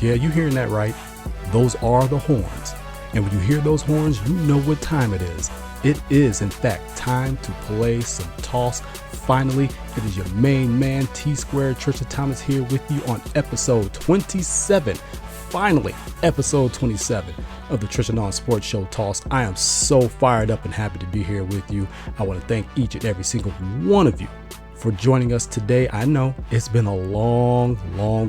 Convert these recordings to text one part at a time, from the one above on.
Yeah, you hearing that right? Those are the horns. And when you hear those horns, you know what time it is. It is, in fact, time to play some toss. Finally, it is your main man, T-Squared Tristain Thomas here with you on episode 27. Finally, episode 27 of the Tristain on Sports Show Toss. I am so fired up and happy to be here with you. I want to thank each and every single one of you for joining us today. I know it's been a long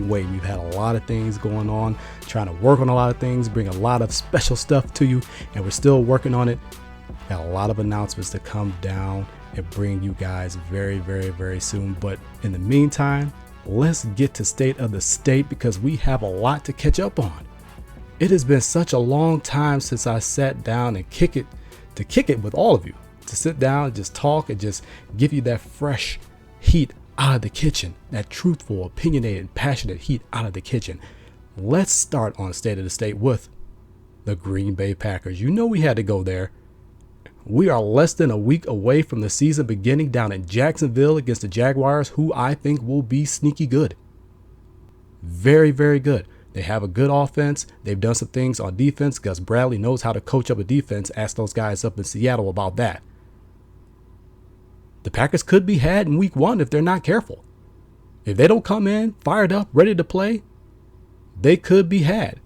wait. We've had a lot of things going on, trying to work on a lot of things, bring a lot of special stuff to you, and we're still working on it. Got a lot of announcements to come down and bring you guys very soon. But in the meantime, let's get to state of the state because we have a lot to catch up on. It has been such a long time since I sat down and kick it with all of you, to sit down and just talk and just give you that fresh heat out of the kitchen, that truthful, opinionated, passionate heat out of the kitchen. Let's start on State of the State with the Green Bay Packers. You know we had to go there. We are less than a week away from the season beginning down in Jacksonville against the Jaguars, who I think will be sneaky good. Very good. They have a good offense. They've done some things on defense. Gus Bradley knows how to coach up a defense. Ask those guys up in Seattle about that. The Packers could be had in week 1 if they're not careful. If they don't come in fired up, ready to play, they could be had.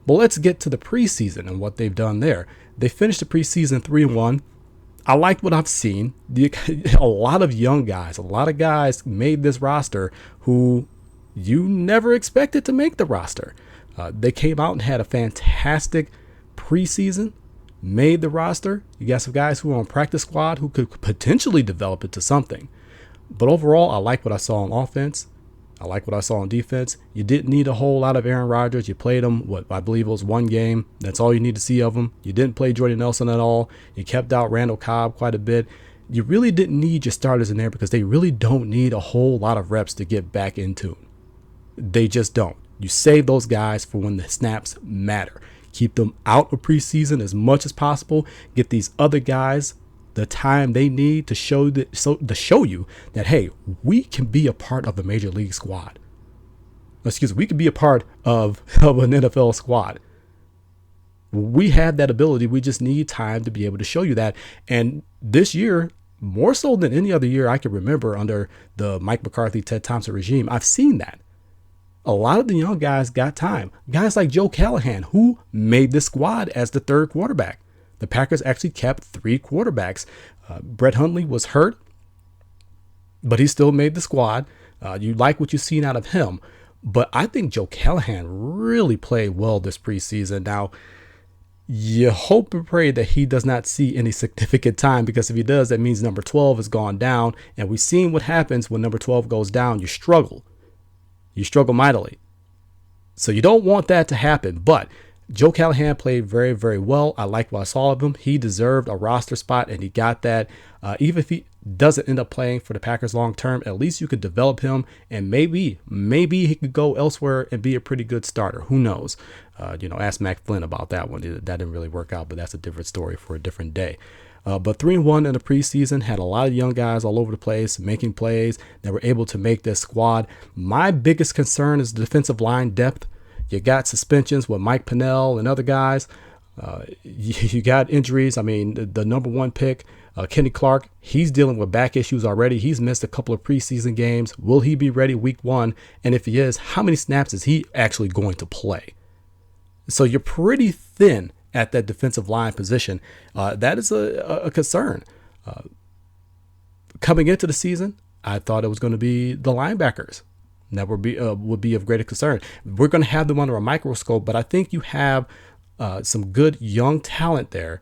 But let's get to the preseason and what they've done there. They finished the preseason 3-1. I liked what I've seen. A lot of young guys, a lot of guys made this roster who you never expected to make the roster. They came out and had a fantastic preseason. Made the roster. You got some guys who are on practice squad who could potentially develop into something. But overall, I like what I saw on offense. I like what I saw on defense. You didn't need a whole lot of Aaron Rodgers. You played him, I believe it was 1 game. That's all you need to see of him. You didn't play Jordy Nelson at all. You kept out Randall Cobb quite a bit. You really didn't need your starters in there because they really don't need a whole lot of reps to get back in tune. They just don't. You save those guys for when the snaps matter. Keep them out of preseason as much as possible. Get these other guys the time they need to show you that, hey, we can be a part of a major league squad. We can be a part of an NFL squad. We have that ability. We just need time to be able to show you that. And this year, more so than any other year I can remember under the Mike McCarthy, Ted Thompson regime, I've seen that. A lot of the young guys got time. Guys like Joe Callahan, who made the squad as the 3rd quarterback. The Packers actually kept 3 quarterbacks. Brett Hundley was hurt, but he still made the squad. You like what you've seen out of him. But I think Joe Callahan really played well this preseason. Now, you hope and pray that he does not see any significant time, because if he does, that means number 12 has gone down. And we've seen what happens when number 12 goes down. You struggle. You struggle mightily. So you don't want that to happen. But Joe Callahan played very well. I like what I saw of him. He deserved a roster spot, and he got that. Even if he doesn't end up playing for the Packers long term, at least you could develop him, and maybe he could go elsewhere and be a pretty good starter. Who knows? Ask Mac Flynn about that one. That didn't really work out, but that's a different story for a different day. But 3-1 in the preseason, had a lot of young guys all over the place making plays that were able to make this squad. My biggest concern is defensive line depth. You got suspensions with Mike Pennell and other guys. You got injuries. I mean, the number 1 pick, Kenny Clark, he's dealing with back issues already. He's missed a couple of preseason games. Will he be ready week 1? And if he is, how many snaps is he actually going to play? So you're pretty thin at that defensive line position. That is a concern. Coming into the season, I thought it was going to be the linebackers that would be of greater concern. We're going to have them under a microscope, but I think you have some good young talent there.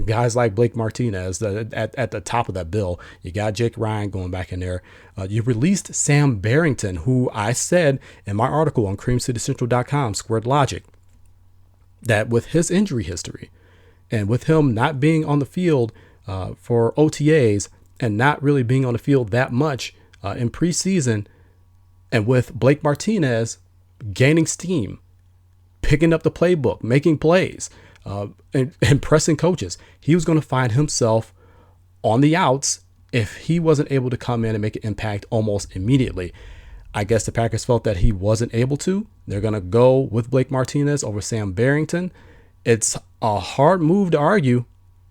Guys like Blake Martinez at the top of that bill. You got Jake Ryan going back in there. You released Sam Barrington, who I said in my article on creamcitycentral.com, Squared Logic, that with his injury history and with him not being on the field for OTAs and not really being on the field that much in preseason, and with Blake Martinez gaining steam, picking up the playbook, making plays, and pressing coaches, he was going to find himself on the outs if he wasn't able to come in and make an impact almost immediately. I guess the Packers felt that he wasn't able to. They're going to go with Blake Martinez over Sam Barrington. It's a hard move to argue.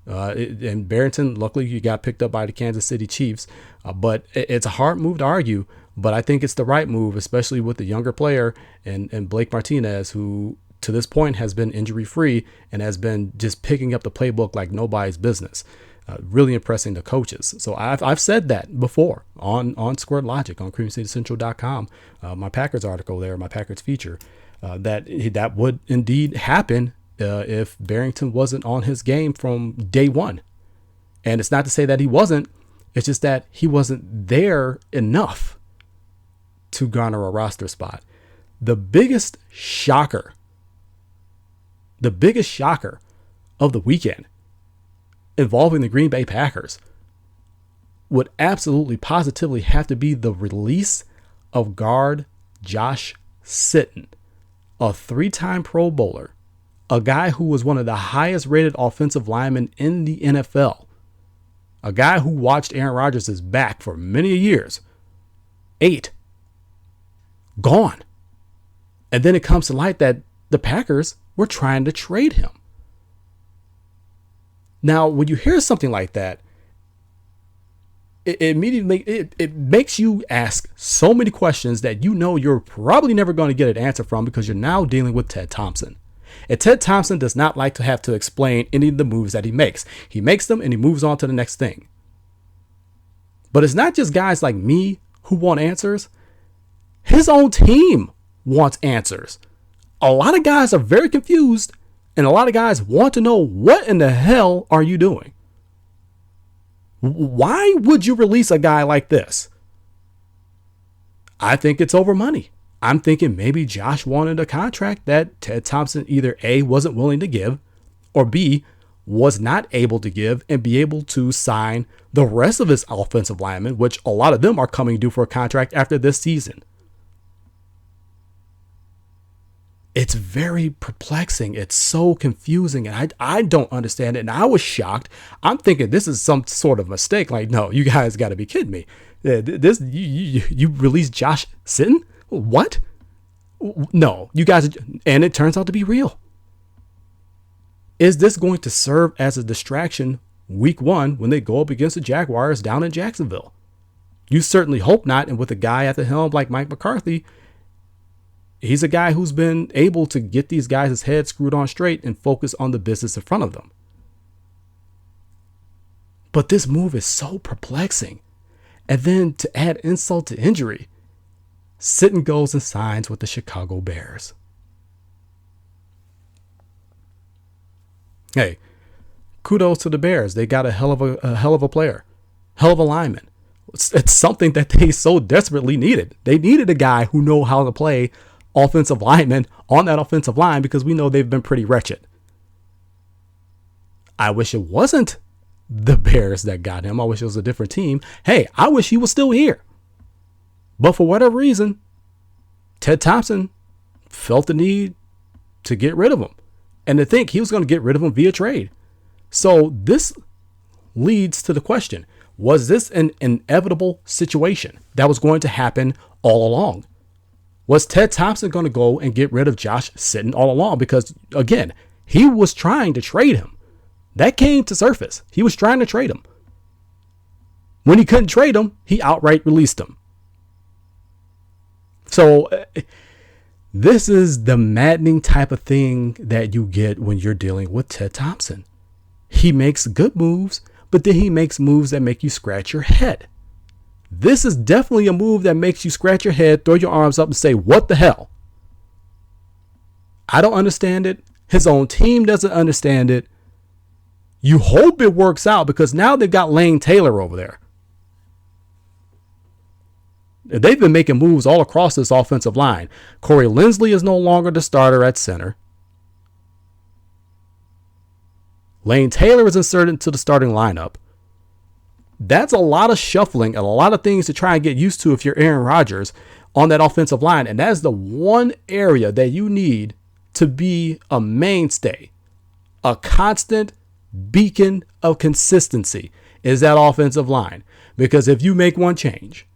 And Barrington, luckily, he got picked up by the Kansas City Chiefs. But it's a hard move to argue. But I think it's the right move, especially with the younger player and Blake Martinez, who to this point has been injury free and has been just picking up the playbook like nobody's business. Really impressing the coaches. So I've said that before on Squared Logic on CreamCityCentral.com, my Packers article there, my Packers feature, that would indeed happen if Barrington wasn't on his game from day one. And it's not to say that he wasn't. It's just that he wasn't there enough to garner a roster spot. The biggest shocker of the weekend involving the Green Bay Packers would absolutely positively have to be the release of guard Josh Sitton, a 3-time Pro Bowler, a guy who was one of the highest rated offensive linemen in the NFL, a guy who watched Aaron Rodgers' back for many years. 8. Gone. And then it comes to light that the Packers were trying to trade him. Now, when you hear something like that, it immediately makes you ask so many questions that you know you're probably never going to get an answer from, because you're now dealing with Ted Thompson. And Ted Thompson does not like to have to explain any of the moves that he makes. He makes them and he moves on to the next thing. But it's not just guys like me who want answers. His own team wants answers. A lot of guys are very confused. And a lot of guys want to know, what in the hell are you doing? Why would you release a guy like this? I think it's over money. I'm thinking maybe Josh wanted a contract that Ted Thompson either A, wasn't willing to give, or B, was not able to give and be able to sign the rest of his offensive linemen, which a lot of them are coming due for a contract after this season. It's very perplexing. It's so confusing. And I don't understand it. And I was shocked. I'm thinking this is some sort of mistake. Like, no, you guys got to be kidding me. You released Josh Sitton? What? No, you guys. And it turns out to be real. Is this going to serve as a distraction week 1 when they go up against the Jaguars down in Jacksonville? You certainly hope not. And with a guy at the helm like Mike McCarthy, he's a guy who's been able to get these guys' heads screwed on straight and focus on the business in front of them. But this move is so perplexing. And then to add insult to injury, Sitton goes and signs with the Chicago Bears. Hey, kudos to the Bears. They got a hell of a player, hell of a lineman. It's something that they so desperately needed. They needed a guy who know how to play offensive linemen on that offensive line, because we know they've been pretty wretched. I wish it wasn't the Bears that got him. I wish it was a different team. Hey, I wish he was still here. But for whatever reason, Ted Thompson felt the need to get rid of him, and to think he was going to get rid of him via trade. So this leads to the question, was this an inevitable situation that was going to happen all along? Was Ted Thompson going to go and get rid of Josh Sitton all along? Because, again, he was trying to trade him. That came to surface. He was trying to trade him. When he couldn't trade him, he outright released him. So this is the maddening type of thing that you get when you're dealing with Ted Thompson. He makes good moves, but then he makes moves that make you scratch your head. This is definitely a move that makes you scratch your head, throw your arms up and say, what the hell? I don't understand it. His own team doesn't understand it. You hope it works out, because now they've got Lane Taylor over there. They've been making moves all across this offensive line. Corey Linsley is no longer the starter at center. Lane Taylor is inserted into the starting lineup. That's a lot of shuffling and a lot of things to try and get used to if you're Aaron Rodgers on that offensive line. And that's the one area that you need to be a mainstay, a constant beacon of consistency is that offensive line. Because if you make one change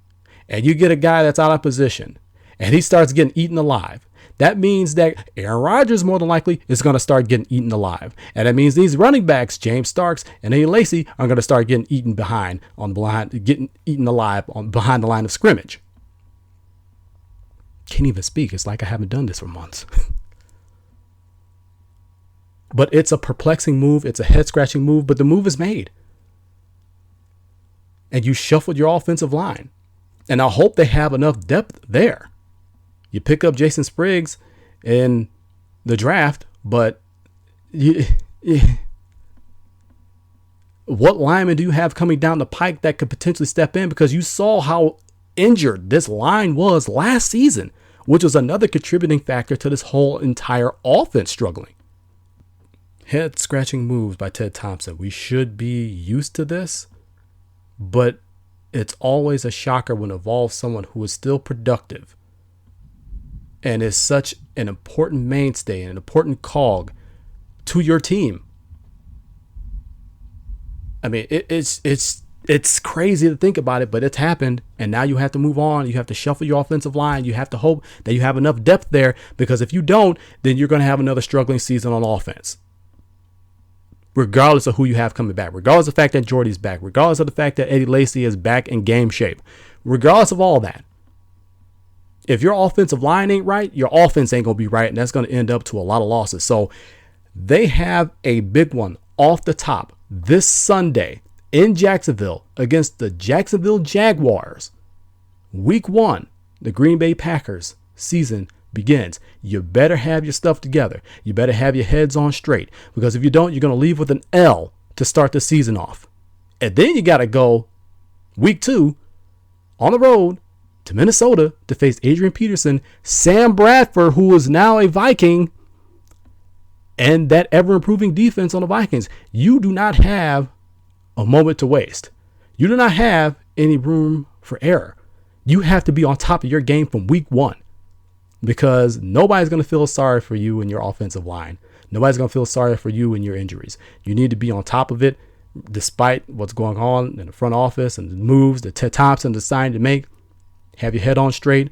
and you get a guy that's out of position and he starts getting eaten alive, that means that Aaron Rodgers more than likely is going to start getting eaten alive. And that means these running backs, James Starks and Eddie Lacy, are going to start getting eaten behind getting eaten alive behind the line of scrimmage. Can't even speak. It's like I haven't done this for months. But it's a perplexing move. It's a head scratching move, but the move is made. And you shuffled your offensive line. And I hope they have enough depth there. You pick up Jason Spriggs in the draft, but what lineman do you have coming down the pike that could potentially step in? Because you saw how injured this line was last season, which was another contributing factor to this whole entire offense struggling. Head scratching moves by Ted Thompson. We should be used to this, but it's always a shocker when it involves someone who is still productive and is such an important mainstay and an important cog to your team. I mean, it's crazy to think about it, but it's happened. And now you have to move on. You have to shuffle your offensive line. You have to hope that you have enough depth there, because if you don't, then you're going to have another struggling season on offense. Regardless of who you have coming back, regardless of the fact that Jordy's back, regardless of the fact that Eddie Lacy is back in game shape, regardless of all that, if your offensive line ain't right, your offense ain't going to be right, and that's going to end up to a lot of losses. So they have a big one off the top this Sunday in Jacksonville against the Jacksonville Jaguars. Week 1, the Green Bay Packers season begins. You better have your stuff together. You better have your heads on straight, because if you don't, you're going to leave with an L to start the season off. And then you got to go week 2 on the road to Minnesota to face Adrian Peterson, Sam Bradford, who is now a Viking, and that ever-improving defense on the Vikings. You do not have a moment to waste. You do not have any room for error. You have to be on top of your game from week 1, because nobody's going to feel sorry for you in your offensive line. Nobody's going to feel sorry for you in your injuries. You need to be on top of it, despite what's going on in the front office and the moves that Ted Thompson decided to make. Have your head on straight.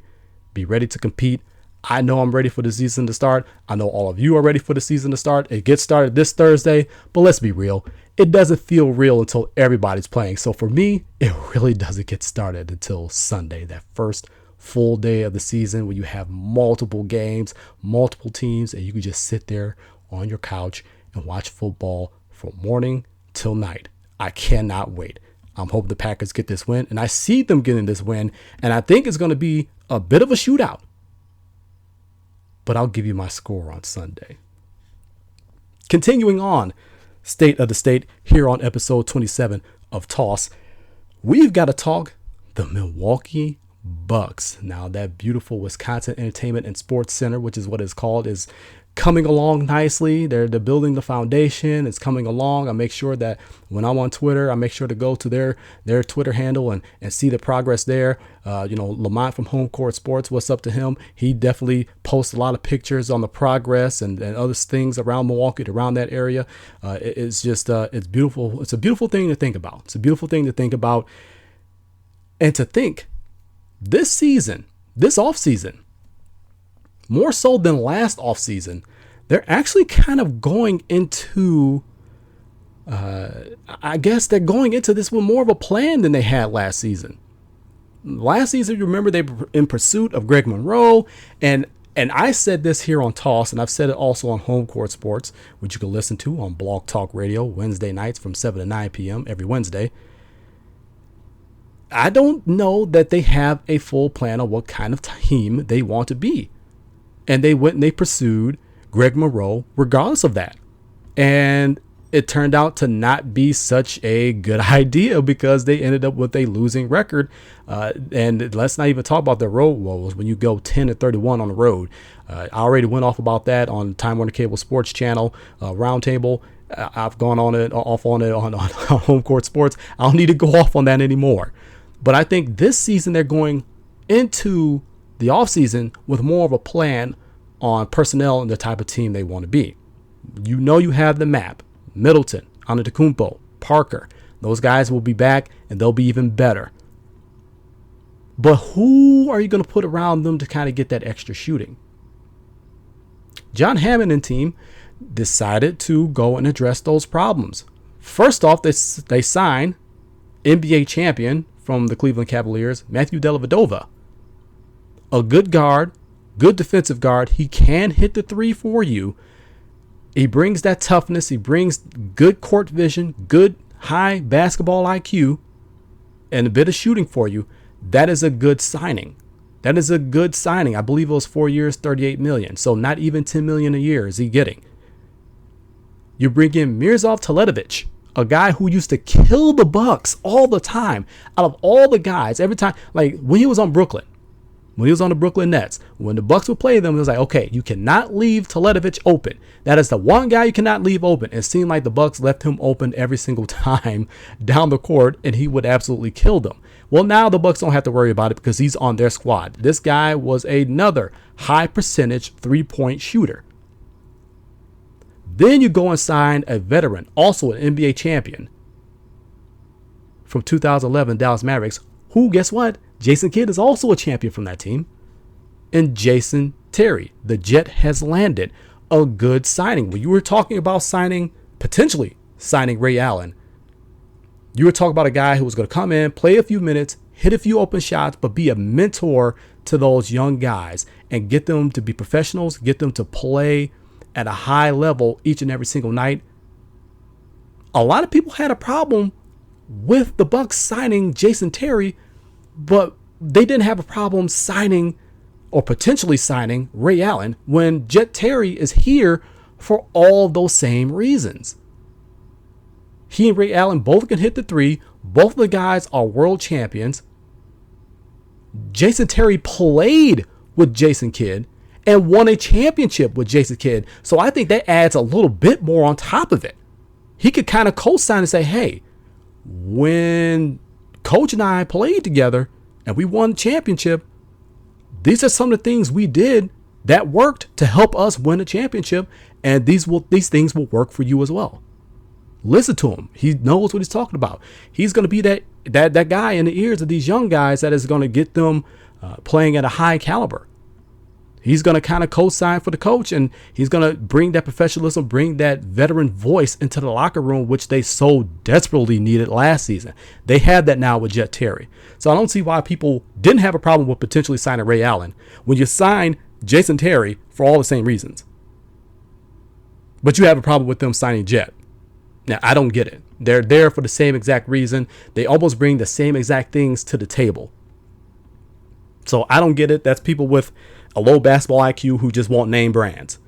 Be ready to compete. I know I'm ready for the season to start. I know all of you are ready for the season to start. It gets started this Thursday, but let's be real. It doesn't feel real until everybody's playing. So for me, it really doesn't get started until Sunday, that first full day of the season, where you have multiple games, multiple teams, and you can just sit there on your couch and watch football from morning till night. I cannot wait. I'm hoping the Packers get this win, and I see them getting this win, and I think it's going to be a bit of a shootout. But I'll give you my score on Sunday. Continuing on, State of the State, here on episode 27 of Toss, we've got to talk the Milwaukee Bucks. Now, that beautiful Wisconsin Entertainment and Sports Center, which is what it's called, is coming along nicely. They're building the foundation. It's coming along. I make sure that when I'm on Twitter, I make sure to go to their Twitter handle and see the progress there. Lamont from Home Court Sports, what's up to him? He definitely posts a lot of pictures on the progress and other things around Milwaukee, around that area. It's just, it's beautiful. It's a beautiful thing to think about. It's a beautiful thing to think about. And to think this season, this offseason, more so than last offseason, they're actually kind of going into, I guess they're going into this with more of a plan than they had last season. Last season, you remember, they were in pursuit of Greg Monroe. And I said this here on Toss, and I've said it also on Home Court Sports, which you can listen to on Blog Talk Radio Wednesday nights from 7 to 9 p.m. every Wednesday. I don't know that they have a full plan of what kind of team they want to be. And they went and they pursued Greg Monroe regardless of that. And it turned out to not be such a good idea, because they ended up with a losing record. And let's not even talk about the road woes when you go 10-31 on the road. I already went off about that on Time Warner Cable Sports Channel Roundtable. I've gone off on it on Home Court Sports. I don't need to go off on that anymore. But I think this season they're going into the offseason with more of a plan on personnel and the type of team they want to be. You know, you have the map. Middleton, Antetokounmpo, Parker. Those guys will be back and they'll be even better. But who are you going to put around them to kind of get that extra shooting? John Hammond and team decided to go and address those problems. First off, they signed NBA champion from the Cleveland Cavaliers, Matthew Dellavedova. A good guard, good defensive guard. He can hit the three for you. He brings that toughness. He brings good court vision, good high basketball IQ, and a bit of shooting for you. That is a good signing. That is a good signing. I believe it was 4 years, $38 million. So not even $10 million a year is he getting. You bring in Miroslav Teletovic, a guy who used to kill the Bucks all the time. Out of all the guys, every time, like when he was on Brooklyn, when he was on the Brooklyn Nets, when the Bucks would play them, it was like, okay, you cannot leave Teletovic open. That is the one guy you cannot leave open. It seemed like the Bucks left him open every single time down the court, and he would absolutely kill them. Well, now the Bucks don't have to worry about it because he's on their squad. This guy was another high percentage three-point shooter. Then you go and sign a veteran, also an NBA champion from 2011 Dallas Mavericks, who, guess what? Jason Kidd is also a champion from that team. And Jason Terry, the Jet, has landed. A good signing. When you were talking about potentially signing Ray Allen, you were talking about a guy who was going to come in, play a few minutes, hit a few open shots, but be a mentor to those young guys and get them to be professionals, get them to play at a high level each and every single night. A lot of people had a problem with the Bucks signing Jason Terry, but they didn't have a problem signing or potentially signing Ray Allen when Jet Terry is here for all those same reasons. He and Ray Allen both can hit the three. Both of the guys are world champions. Jason Terry played with Jason Kidd and won a championship with Jason Kidd. So I think that adds a little bit more on top of it. He could kind of co-sign and say, hey, when Coach and I played together and we won the championship, these are some of the things we did that worked to help us win a championship. And these things will work for you as well. Listen to him. He knows what he's talking about. He's going to be that guy in the ears of these young guys that is going to get them playing at a high caliber. He's going to kind of co-sign for the coach, and he's going to bring that professionalism, bring that veteran voice into the locker room, which they so desperately needed last season. They have that now with Jet Terry. So I don't see why people didn't have a problem with potentially signing Ray Allen when you sign Jason Terry for all the same reasons. But you have a problem with them signing Jet. Now, I don't get it. They're there for the same exact reason. They almost bring the same exact things to the table. So I don't get it. That's people with a low basketball IQ who just want name brands.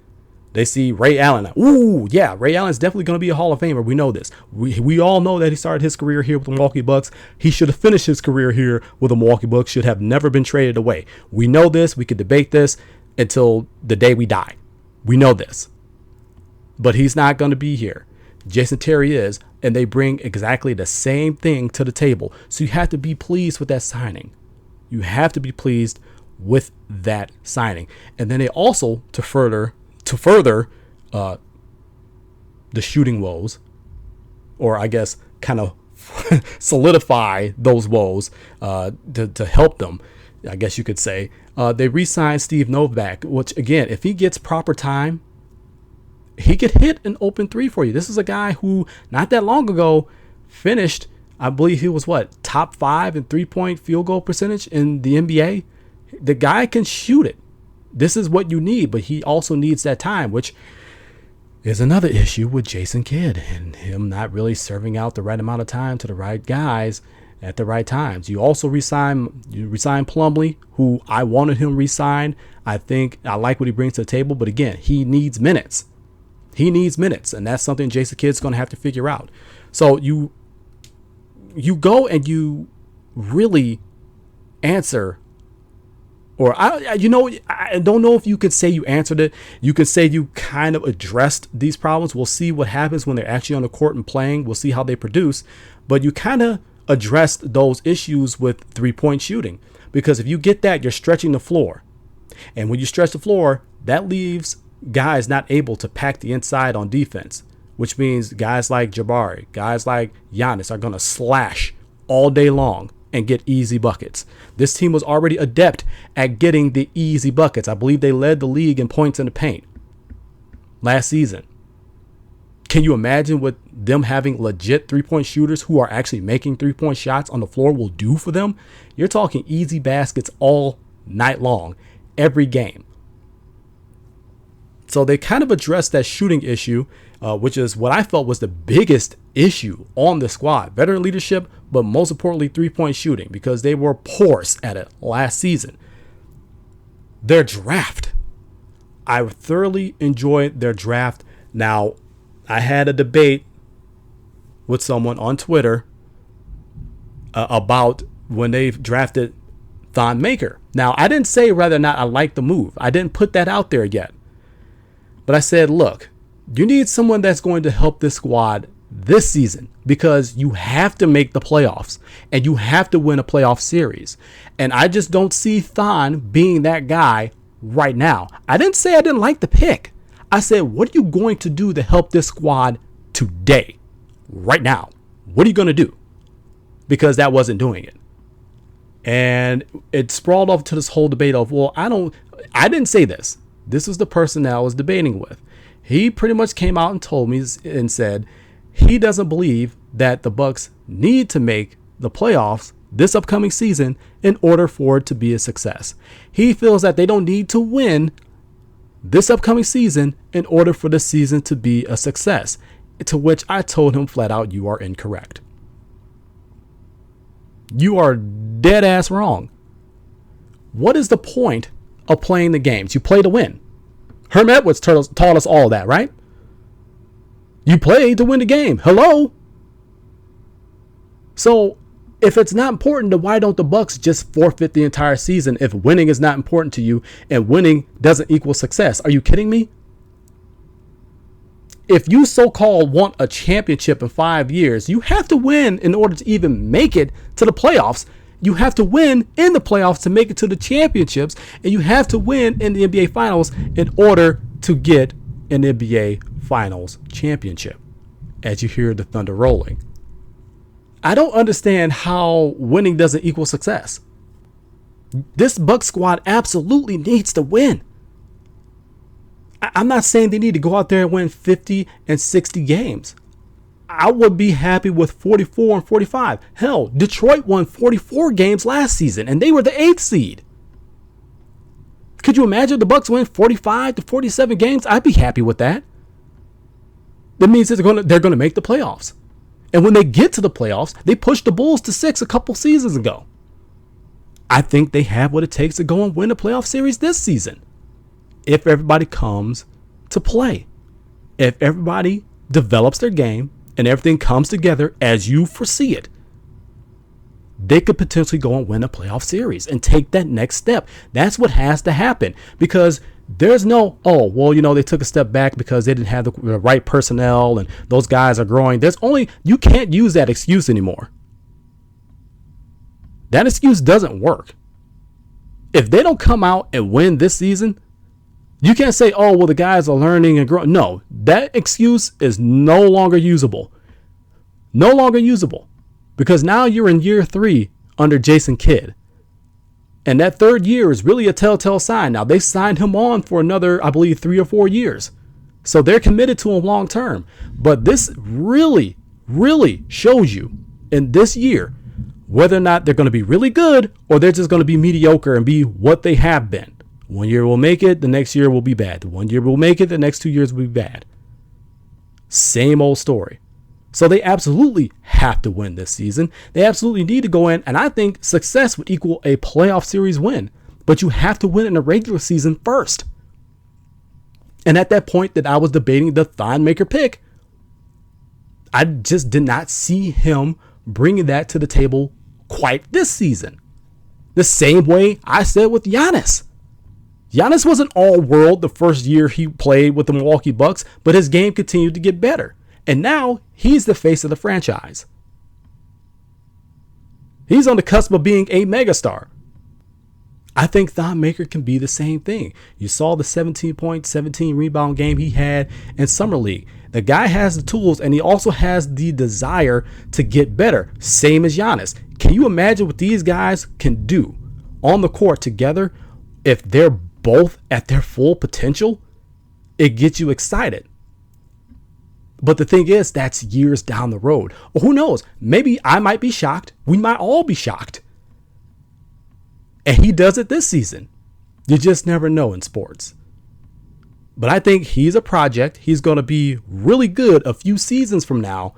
They see Ray Allen. Ooh, yeah, Ray Allen's definitely going to be a Hall of Famer. We know this. We all know that he started his career here with the Milwaukee Bucks. He should have finished his career here with the Milwaukee Bucks, should have never been traded away. We know this. We could debate this until the day we die. We know this. But he's not going to be here. Jason Terry is, and they bring exactly the same thing to the table. So you have to be pleased with that signing. You have to be pleased with that signing. And then they also, to further the shooting woes, or I guess kind of solidify those woes to help them, I guess you could say, they re-signed Steve Novak, which again, if he gets proper time, he could hit an open three for you. This is a guy who not that long ago finished, I believe he was top 5 in 3-point field goal percentage in the NBA. The guy can shoot it. This is what you need, but he also needs that time, which is another issue with Jason Kidd and him not really serving out the right amount of time to the right guys at the right times. You also resign Plumlee, who I wanted him re-signed. I think I like what he brings to the table, but again, he needs minutes. He needs minutes, and that's something Jason Kidd's going to have to figure out. So you go and you really answer Or I don't know if you could say you answered it. You could say you kind of addressed these problems. We'll see what happens when they're actually on the court and playing. We'll see how they produce. But you kind of addressed those issues with 3-point shooting, because if you get that, you're stretching the floor. And when you stretch the floor, that leaves guys not able to pack the inside on defense, which means guys like Jabari, guys like Giannis are going to slash all day long and get easy buckets. This team was already adept at getting the easy buckets. I believe they led the league in points in the paint last season. Can you imagine what them having legit 3-point shooters who are actually making 3-point shots on the floor will do for them? You're talking easy baskets all night long, every game. So they kind of addressed that shooting issue, which is what I felt was the biggest issue on the squad. Veteran leadership, but most importantly, 3-point shooting, because they were porous at it last season. Their draft. I thoroughly enjoyed their draft. Now, I had a debate with someone on Twitter about when they drafted Thon Maker. Now, I didn't say whether or not I liked the move. I didn't put that out there yet. But I said, look, you need someone that's going to help this squad this season, because you have to make the playoffs and you have to win a playoff series. And I just don't see Thon being that guy right now. I didn't say I didn't like the pick. I said, what are you going to do to help this squad today, right now? What are you going to do? Because that wasn't doing it. And it sprawled off to this whole debate of, well, I didn't say this. This was the person that I was debating with. He pretty much came out and told me and said he doesn't believe that the Bucks need to make the playoffs this upcoming season in order for it to be a success. He feels that they don't need to win this upcoming season in order for the season to be a success, to which I told him flat out, you are incorrect. You are dead ass wrong. What is the point of playing the games? You play to win. Herm Edwards taught us all that, right? You play to win the game. Hello? So if it's not important, then why don't the Bucks just forfeit the entire season if winning is not important to you and winning doesn't equal success? Are you kidding me? If you so-called want a championship in 5 years, you have to win in order to even make it to the playoffs. You have to win in the playoffs to make it to the championships, and you have to win in the NBA Finals in order to get an NBA Finals championship, as you hear the thunder rolling. I don't understand how winning doesn't equal success. This Bucks squad absolutely needs to win. I'm not saying they need to go out there and win 50 and 60 games. I would be happy with 44 and 45. Hell, Detroit won 44 games last season, and they were the 8th seed. Could you imagine the Bucks win 45 to 47 games? I'd be happy with that. That means they're going to make the playoffs. And when they get to the playoffs, they pushed the Bulls to 6 a couple seasons ago. I think they have what it takes to go and win a playoff series this season, if everybody comes to play. If everybody develops their game and everything comes together as you foresee it, they could potentially go and win a playoff series and take that next step. That's what has to happen, because there's no, they took a step back because they didn't have the right personnel and those guys are growing. You can't use that excuse anymore. That excuse doesn't work. If they don't come out and win this season, you can't say, the guys are learning and growing. No, that excuse is no longer usable. No longer usable. Because now you're in year 3 under Jason Kidd. And that 3rd year is really a telltale sign. Now, they signed him on for another, I believe, 3 or 4 years. So they're committed to him long term. But this really, really shows you in this year whether or not they're going to be really good or they're just going to be mediocre and be what they have been. 1 year will make it, the next year will be bad. 1 year will make it, the next 2 years will be bad. Same old story. So they absolutely have to win this season. They absolutely need to go in, and I think success would equal a playoff series win. But you have to win in the regular season first. And at that point that I was debating the Thon Maker pick, I just did not see him bringing that to the table quite this season. The same way I said with Giannis. Giannis wasn't all world the first year he played with the Milwaukee Bucks, but his game continued to get better. And now he's the face of the franchise. He's on the cusp of being a megastar. I think Thon Maker can be the same thing. You saw the 17 point, 17 rebound game he had in Summer League. The guy has the tools, and he also has the desire to get better, same as Giannis. Can you imagine what these guys can do on the court together if they're both at their full potential? It gets you excited. But the thing is, that's years down the road. Or who knows? Maybe I might be shocked. We might all be shocked. And he does it this season. You just never know in sports. But I think he's a project. He's going to be really good a few seasons from now.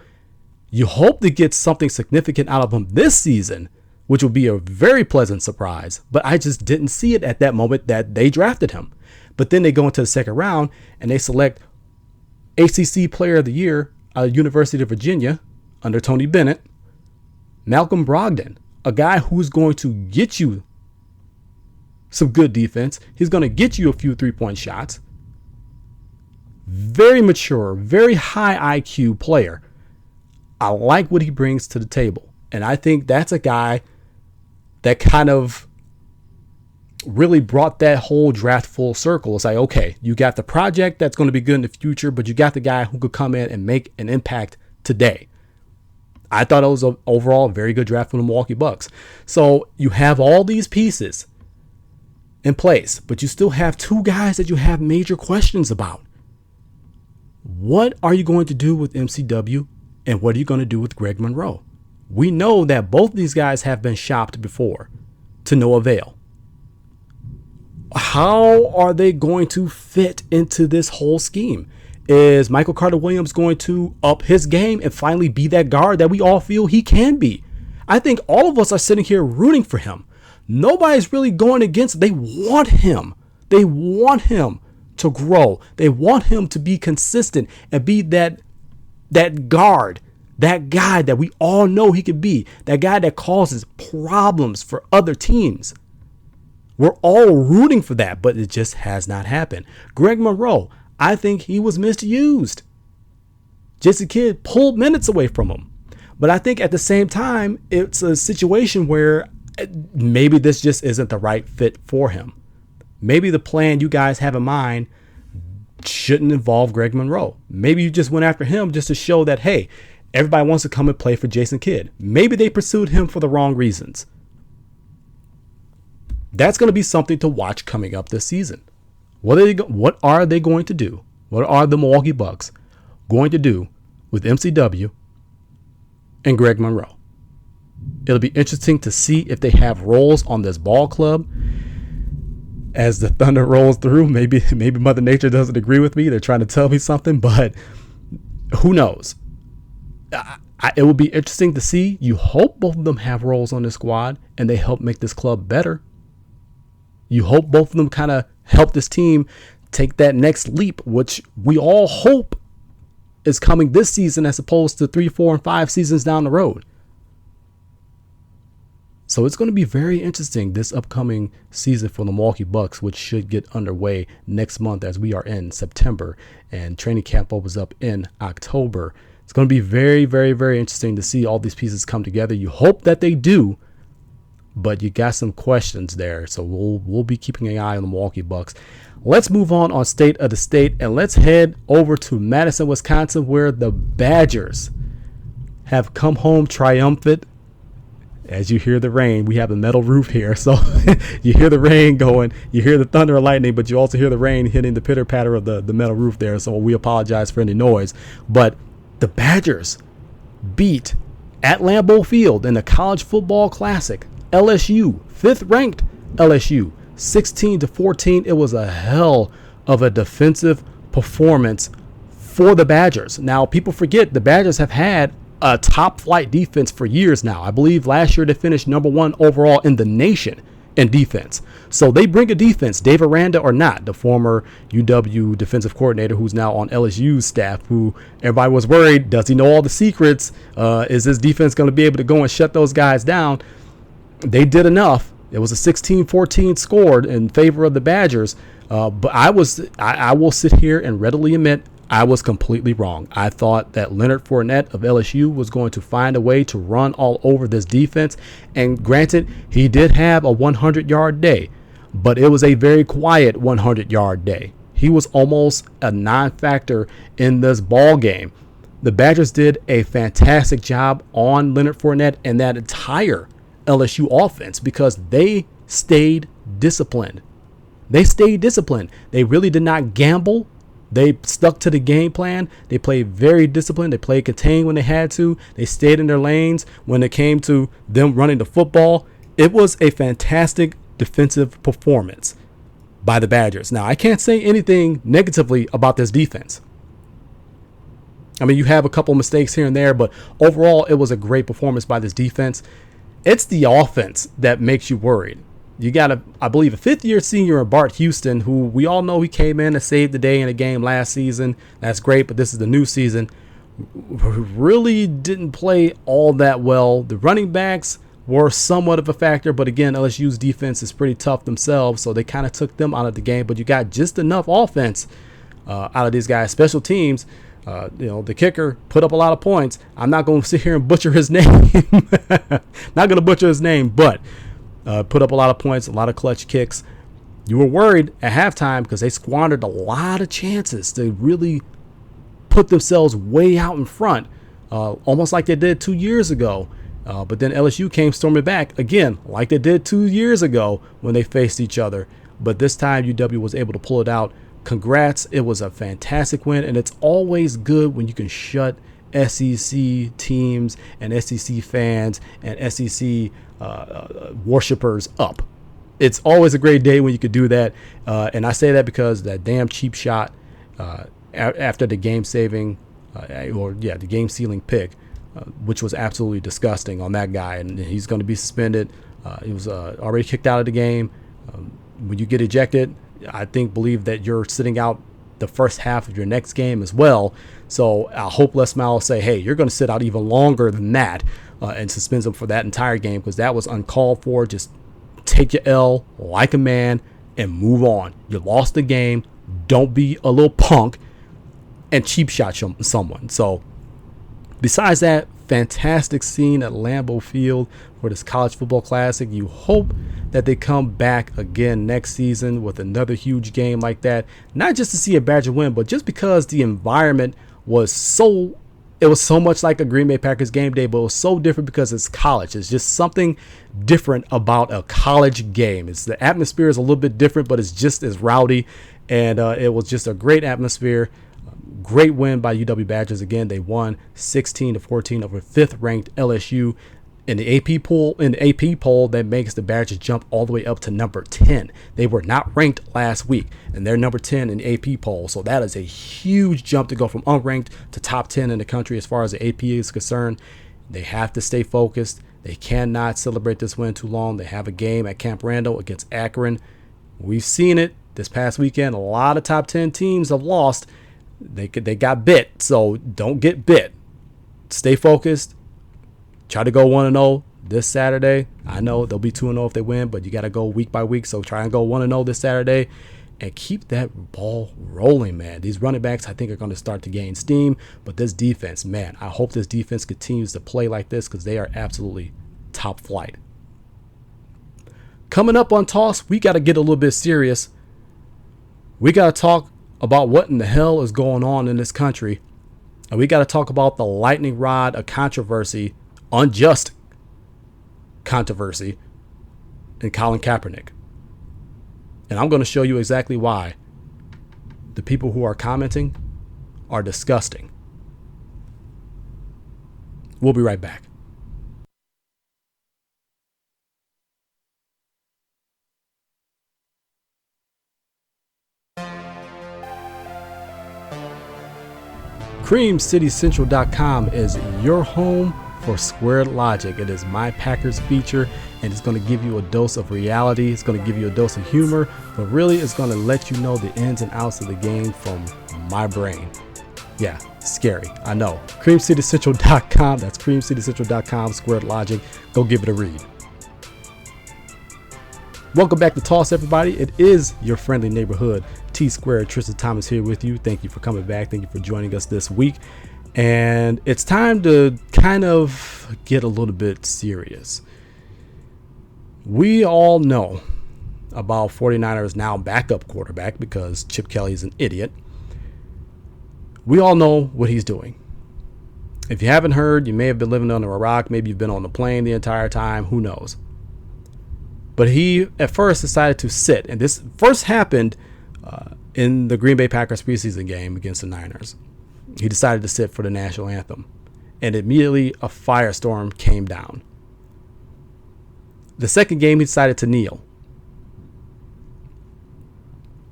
You hope to get something significant out of him this season, which will be a very pleasant surprise. But I just didn't see it at that moment that they drafted him. But then they go into the second round and they select ACC Player of the Year out of University of Virginia under Tony Bennett, Malcolm Brogdon, a guy who's going to get you some good defense. He's going to get you a few 3-point shots. Very mature, very high IQ player. I like what he brings to the table. And I think that's a guy that kind of really brought that whole draft full circle. It's like, okay, you got the project that's going to be good in the future, but you got the guy who could come in and make an impact today. I thought it was overall a very good draft for the Milwaukee Bucks. So you have all these pieces in place, but you still have two guys that you have major questions about. What are you going to do with MCW, and what are you going to do with Greg Monroe? We know that both these guys have been shopped before to no avail. How are they going to fit into this whole scheme? Is Michael Carter-Williams going to up his game and finally be that guard that we all feel he can be? I think all of us are sitting here rooting for him. Nobody's really going against. They want him. They want him to grow. They want him to be consistent and be that guard, that guy that we all know he could be, that guy that causes problems for other teams. We're all rooting for that, but it just has not happened. Greg Monroe, I think he was misused. Jason Kidd pulled minutes away from him. But I think at the same time, it's a situation where maybe this just isn't the right fit for him. Maybe the plan you guys have in mind shouldn't involve Greg Monroe. Maybe you just went after him just to show that, hey, everybody wants to come and play for Jason Kidd. Maybe they pursued him for the wrong reasons. That's going to be something to watch coming up this season. What are they going to do? What are the Milwaukee Bucks going to do with MCW and Greg Monroe? It'll be interesting to see if they have roles on this ball club as the thunder rolls through. Maybe Mother Nature doesn't agree with me. They're trying to tell me something, but who knows? It will be interesting to see. You hope both of them have roles on this squad and they help make this club better. You hope both of them kind of help this team take that next leap, which we all hope is coming this season as opposed to 3, 4, and 5 seasons down the road. So it's going to be very interesting this upcoming season for the Milwaukee Bucks, which should get underway next month as we are in September and training camp opens up in October. It's going to be very, very, very interesting to see all these pieces come together. You hope that they do, but you got some questions there. So we'll be keeping an eye on the Milwaukee Bucks. Let's move on State of the State, and let's head over to Madison, Wisconsin, where the Badgers have come home triumphant. As you hear the rain, we have a metal roof here, so you hear the rain going, you hear the thunder and lightning, but you also hear the rain hitting the pitter patter of the metal roof there, so we apologize for any noise. But the Badgers beat at Lambeau Field in the College Football Classic LSU, 5th ranked LSU, 16-14. It was a hell of a defensive performance for the Badgers. Now, people forget the Badgers have had a top flight defense for years now. I believe last year they finished number 1 overall in the nation in defense. So they bring a defense, Dave Aranda or not, the former UW defensive coordinator who's now on LSU's staff, who everybody was worried, does he know all the secrets? Is this defense going to be able to go and shut those guys down? They did enough It was a 16-14 score in favor of the Badgers. But I will sit here and readily admit I was completely wrong. I thought that Leonard Fournette of LSU was going to find a way to run all over this defense. And granted, he did have a 100-yard day, but it was a very quiet 100-yard day. He was almost a non-factor in this ball game. The Badgers did a fantastic job on Leonard Fournette and that entire LSU offense because they stayed disciplined. They stayed disciplined. They really did not gamble. They stuck to the game plan. They played very disciplined. They played contained when they had to. They stayed in their lanes when it came to them running the football. It was a fantastic defensive performance by the Badgers. Now, I can't say anything negatively about this defense. I mean, you have a couple mistakes here and there, but overall, it was a great performance by this defense. It's the offense that makes you worried. You got, I believe, a fifth-year senior in Bart Houston, who we all know he came in and saved the day in a game last season. That's great, but this is the new season. Really didn't play all that well. The running backs were somewhat of a factor, but again, LSU's defense is pretty tough themselves, so they kind of took them out of the game. But you got just enough offense out of these guys. Special teams, the kicker put up a lot of points. I'm not going to sit here and butcher his name. Not going to butcher his name, but put up a lot of points, a lot of clutch kicks. You were worried at halftime because they squandered a lot of chances to really put themselves way out in front, almost like they did 2 years ago. But then LSU came storming back again, like they did 2 years ago when they faced each other. But this time UW was able to pull it out. Congrats. It was a fantastic win, and it's always good when you can shut SEC teams and SEC fans and SEC worshipers up. It's always a great day when you could do that. And I say that because that damn cheap shot after the game-saving the game-sealing pick, which was absolutely disgusting on that guy, and he's going to be suspended. He was already kicked out of the game. When you get ejected, I believe that you're sitting out the first half of your next game as well. So I hope Les Miles will say, hey, you're going to sit out even longer than that, and suspends him for that entire game because that was uncalled for. Just take your L like a man and move on. You lost the game. Don't be a little punk and cheap shot someone. So besides that, fantastic scene at Lambeau Field for this college football classic. You hope that they come back again next season with another huge game like that. Not just to see a Badger win, but just because the environment was so much like a Green Bay Packers game day, but it was so different because it's college. It's just something different about a college game. The atmosphere is a little bit different, but it's just as rowdy. And it was just a great atmosphere. Great win by UW Badgers. Again, they won 16-14 over fifth-ranked LSU in the AP poll. In the AP poll, that makes the Badgers jump all the way up to number 10. They were not ranked last week, and they're number 10 in the AP poll. So that is a huge jump to go from unranked to top 10 in the country as far as the AP is concerned. They have to stay focused. They cannot celebrate this win too long. They have a game at Camp Randall against Akron. We've seen it this past weekend. A lot of top 10 teams have lost. They got bit, so don't get bit. Stay focused. Try to go 1-0 this Saturday. I know they'll be 2-0 if they win, but you got to go week by week. So try and go 1-0 this Saturday and keep that ball rolling, man. These running backs, I think, are going to start to gain steam. But this defense, man, I hope this defense continues to play like this because they are absolutely top flight. Coming up on Toss, we got to get a little bit serious. We got to talk about what in the hell is going on in this country. And we got to talk about the lightning rod of controversy, unjust controversy, in Colin Kaepernick. And I'm going to show you exactly why the people who are commenting are disgusting. We'll be right back. CreamCityCentral.com is your home for Squared Logic. It is my Packers feature, and it's going to give you a dose of reality. It's going to give you a dose of humor, but really it's going to let you know the ins and outs of the game from my brain. Yeah, scary. I know. CreamCityCentral.com. That's CreamCityCentral.com, Squared Logic. Go give it a read. Welcome back to Toss, everybody. It is your friendly neighborhood T Squared. Tristan Thomas here with you. Thank you for coming back. Thank you for joining us this week. And it's time to kind of get a little bit serious. We all know about 49ers now backup quarterback because Chip Kelly's an idiot. We all know what he's doing. If you haven't heard, you may have been living under a rock. Maybe you've been on the plane the entire time. Who knows? But he at first decided to sit. And this first happened in the Green Bay Packers preseason game against the Niners. He decided to sit for the National Anthem. And immediately a firestorm came down. The second game, he decided to kneel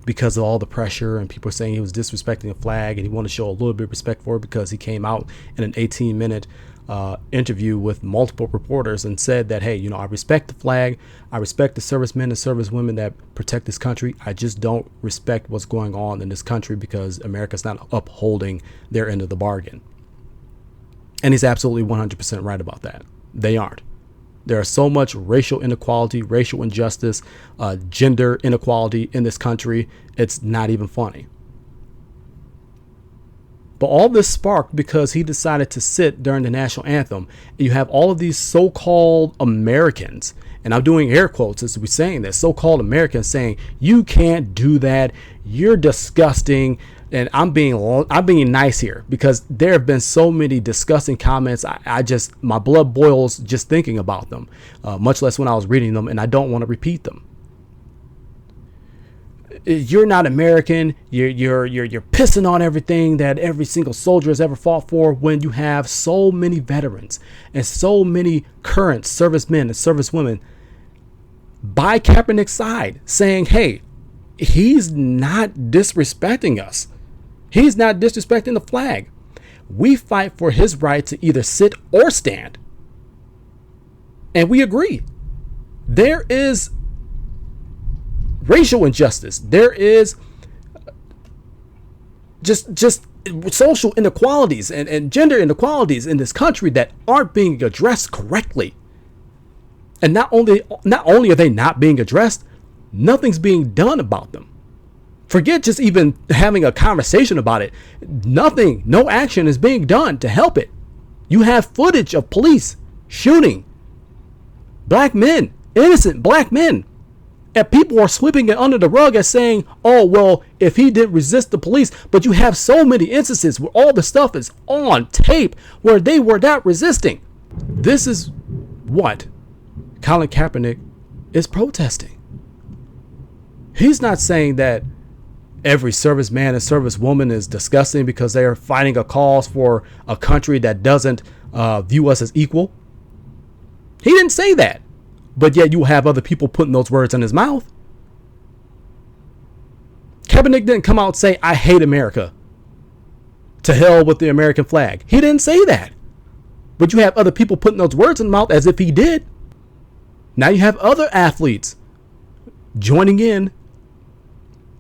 because of all the pressure and people saying he was disrespecting the flag, and he wanted to show a little bit of respect for it because he came out in an 18-minute interview with multiple reporters and said that, hey, I respect the flag. I respect the servicemen and servicewomen that protect this country. I just don't respect what's going on in this country because America's not upholding their end of the bargain. And he's absolutely 100% right about that. They aren't. There is so much racial inequality, racial injustice, gender inequality in this country. It's not even funny. But all this sparked because he decided to sit during the national anthem. And you have all of these so-called Americans, and I'm doing air quotes as we're saying this, so-called Americans saying, you can't do that. You're disgusting. And I'm being nice here because there have been so many disgusting comments. I just, my blood boils just thinking about them, much less when I was reading them, and I don't want to repeat them. You're not American. You're pissing on everything that every single soldier has ever fought for, when you have so many veterans and so many current servicemen and servicewomen by Kaepernick's side saying, hey, he's not disrespecting us. He's not disrespecting the flag. We fight for his right to either sit or stand. And we agree. There is racial injustice. There is just social inequalities and gender inequalities in this country that aren't being addressed correctly. And not only are they not being addressed, nothing's being done about them. Forget just even having a conversation about it. Nothing, no action is being done to help it. You have footage of police shooting black men, innocent black men. And people are sweeping it under the rug as saying, oh, well, if he didn't resist the police. But you have so many instances where all the stuff is on tape where they were not resisting. This is what Colin Kaepernick is protesting. He's not saying that every serviceman and servicewoman is disgusting because they are fighting a cause for a country that doesn't view us as equal. He didn't say that. But yet you have other people putting those words in his mouth. Kaepernick didn't come out and say, I hate America. To hell with the American flag. He didn't say that. But you have other people putting those words in his mouth as if he did. Now you have other athletes joining in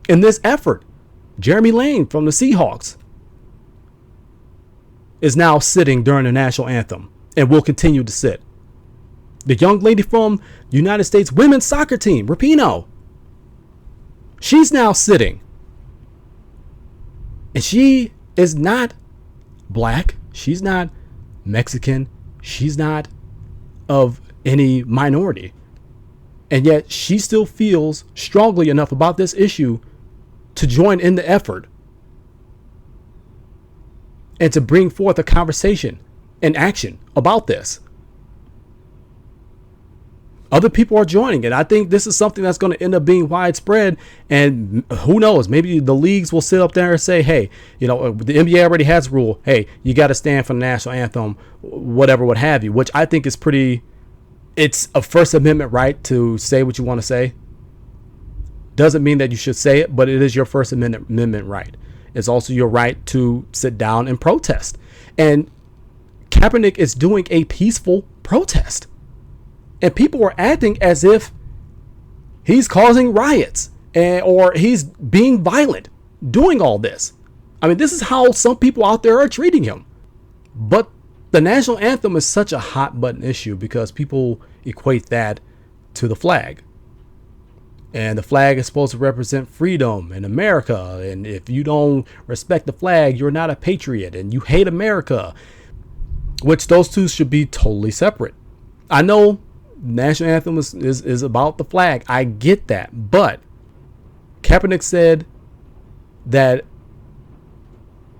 this effort. Jeremy Lane from the Seahawks is now sitting during the national anthem and will continue to sit. The young lady from United States women's soccer team, Rapinoe, she's now sitting. And she is not black. She's not Mexican. She's not of any minority. And yet she still feels strongly enough about this issue to join in the effort and to bring forth a conversation and action about this. Other people are joining it. I think this is something that's going to end up being widespread. And who knows, maybe the leagues will sit up there and say, hey, the NBA already has a rule. Hey, you got to stand for the national anthem, whatever, what have you, which I think is it's a First Amendment right to say what you want to say. Doesn't mean that you should say it, but it is your First Amendment right. It's also your right to sit down and protest. And Kaepernick is doing a peaceful protest. And people are acting as if he's causing riots or he's being violent doing all this. I mean, this is how some people out there are treating him. But the national anthem is such a hot button issue because people equate that to the flag. And the flag is supposed to represent freedom and America. And if you don't respect the flag, you're not a patriot and you hate America, which those two should be totally separate. I know national anthem is about the flag. I get that. But Kaepernick said that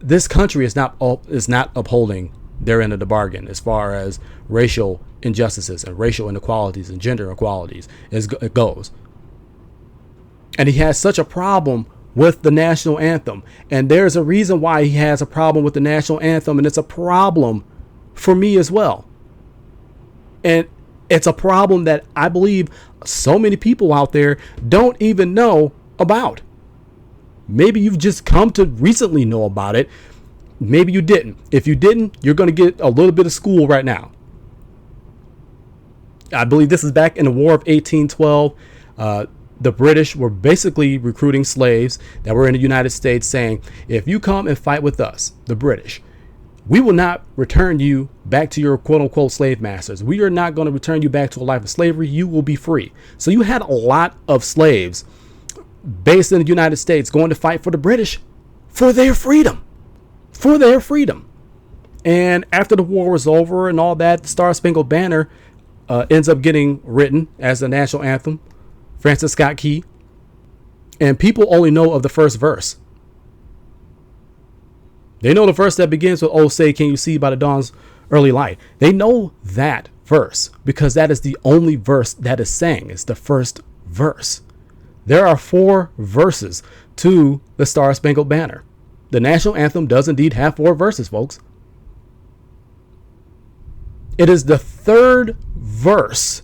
this country is not upholding their end of the bargain as far as racial injustices and racial inequalities and gender inequalities it goes. And he has such a problem with the national anthem. And there's a reason why he has a problem with the national anthem. And it's a problem for me as well. And it's a problem that I believe so many people out there don't even know about. Maybe you've just come to recently know about it. Maybe you didn't. If you didn't, you're going to get a little bit of school right now. I believe this is back in the War of 1812. The British were basically recruiting slaves that were in the United States, saying, if you come and fight with us, the British, we will not return you back to your quote unquote slave masters. We are not going to return you back to a life of slavery. You will be free. So you had a lot of slaves based in the United States going to fight for the British for their freedom. And after the war was over and all that, the Star Spangled Banner ends up getting written as the national anthem. Francis Scott Key. And people only know of the first verse. They know the verse that begins with, "Oh, say, can you see by the dawn's early light?" They know that verse because that is the only verse that is sang. It's the first verse. There are 4 verses to the Star Spangled Banner. The national anthem does indeed have 4 verses, folks. It is the third verse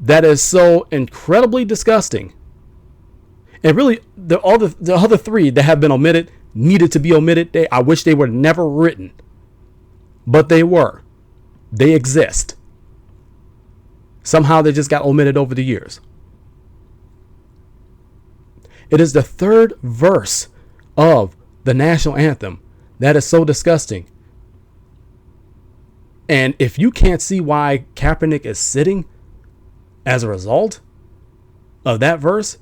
that is so incredibly disgusting. And really, the other 3 that have been omitted needed to be omitted. I wish they were never written. But they were. They exist. Somehow they just got omitted over the years. It is the third verse of the national anthem that is so disgusting. And if you can't see why Kaepernick is sitting as a result of that verse,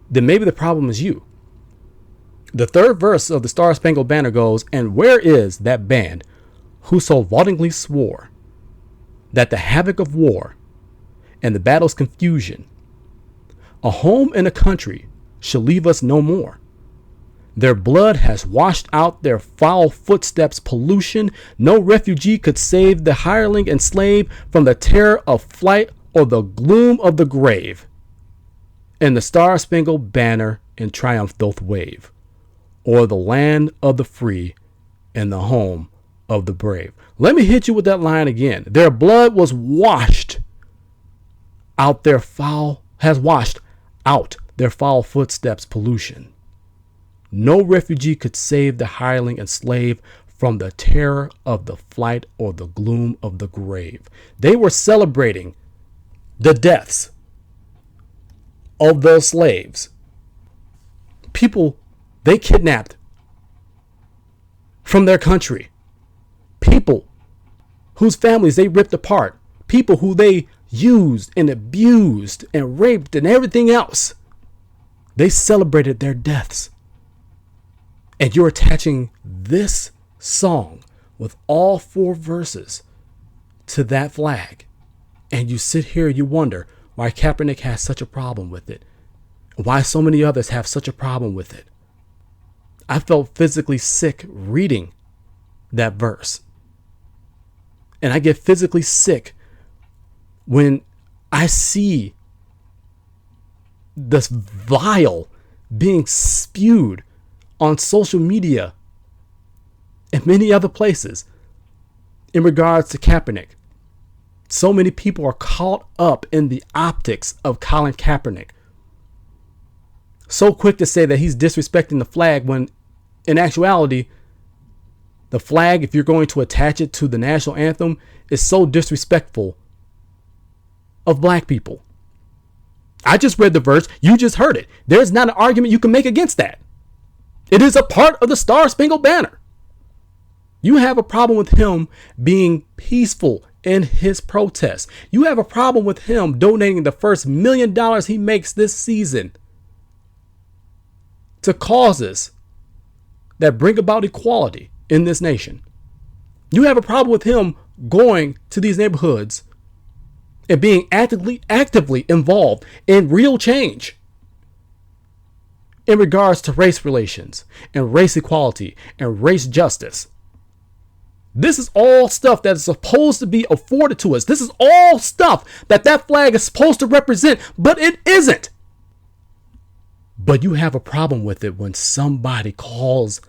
then maybe the problem is you. The third verse of the Star Spangled Banner goes, "And where is that band who so vauntingly swore that the havoc of war and the battle's confusion, a home and a country, shall leave us no more? Their blood has washed out their foul footsteps' pollution. No refugee could save the hireling and slave from the terror of flight or the gloom of the grave. And the Star-Spangled Banner in triumph doth wave o'er the land of the free and the home of the brave." Let me hit you with that line again. Their blood was washed out has washed out their foul footsteps' pollution. No refugee could save the hireling and slave from the terror of the flight or the gloom of the grave. They were celebrating the deaths of those slaves. People they kidnapped from their country. People whose families they ripped apart. People who they used and abused and raped and everything else. They celebrated their deaths. And you're attaching this song with all 4 verses to that flag. And you sit here and you wonder why Kaepernick has such a problem with it. Why so many others have such a problem with it. I felt physically sick reading that verse. And I get physically sick when I see this vile being spewed on social media and many other places in regards to Kaepernick. So many people are caught up in the optics of Colin Kaepernick. So quick to say that he's disrespecting the flag when in actuality, the flag, if you're going to attach it to the national anthem, is so disrespectful of black people. I just read the verse. You just heard it. There's not an argument you can make against that. It is a part of the Star Spangled Banner. You have a problem with him being peaceful in his protest. You have a problem with him donating the first $1 million he makes this season to causes that bring about equality in this nation. You have a problem with him going to these neighborhoods and being actively involved in real change in regards to race relations and race equality and race justice. This is all stuff that is supposed to be afforded to us. This is all stuff that flag is supposed to represent, but it isn't. But you have a problem with it when somebody calls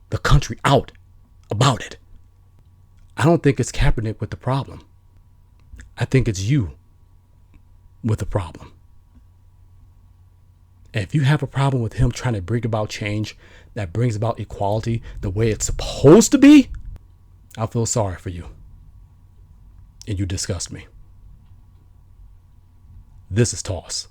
the country out about it. I don't think it's Kaepernick with the problem. I think it's you with the problem. And if you have a problem with him trying to bring about change that brings about equality the way it's supposed to be, I feel sorry for you. And you disgust me. This is Toss.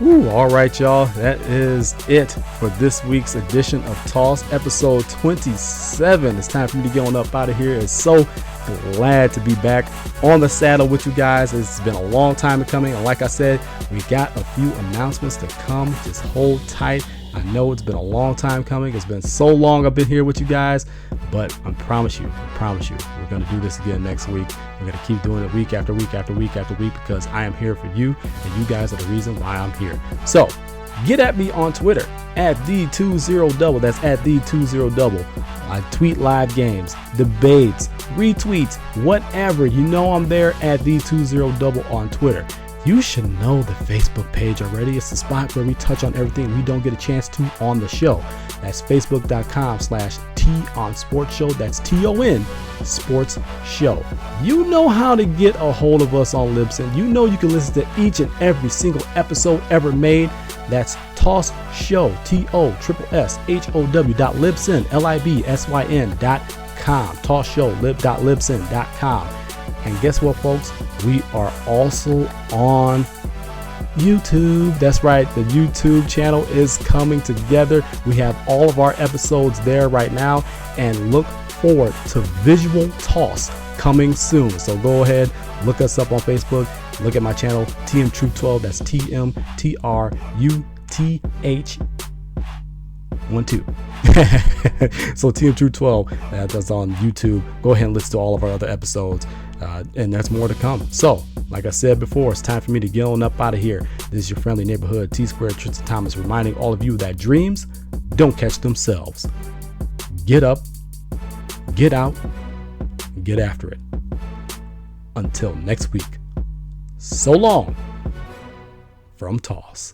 All right, y'all. That is it for this week's edition of Toss, episode 27. It's time for me to get on up out of here. It's so glad to be back on the saddle with you guys. It's been a long time coming. And like I said, we got a few announcements to come. Just hold tight. I know it's been a long time coming. It's been so long I've been here with you guys, but I promise you, we're going to do this again next week. We're going to keep doing it week after week after week after week because I am here for you and you guys are the reason why I'm here. So get at me on Twitter at the20double. That's at the20double. I tweet live games, debates, retweets, whatever. You know I'm there at the20double on Twitter. You should know the Facebook page already. It's the spot where we touch on everything we don't get a chance to on the show. That's facebook.com/TON That's TON Sports Show. You know how to get a hold of us on Libsyn. You know you can listen to each and every single episode ever made. That's Toss Show, TOSSSHOW.Libsyn, LIBSYN.com. Toss Show, lib.libsyn.com. And guess what, folks? We are also on YouTube. That's right. The YouTube channel is coming together. We have all of our episodes there right now. And look forward to Visual Toss coming soon. So go ahead, look us up on Facebook. Look at my channel, TM Truth 12. That's TMTRUTH 12. So TM Truth 12, that's on YouTube. Go ahead and listen to all of our other episodes. And there's more to come. So, like I said before, it's time for me to get on up out of here. This is your friendly neighborhood T-Squared Tristan Thomas reminding all of you that dreams don't catch themselves. Get up, get out, get after it. Until next week, so long from Toss.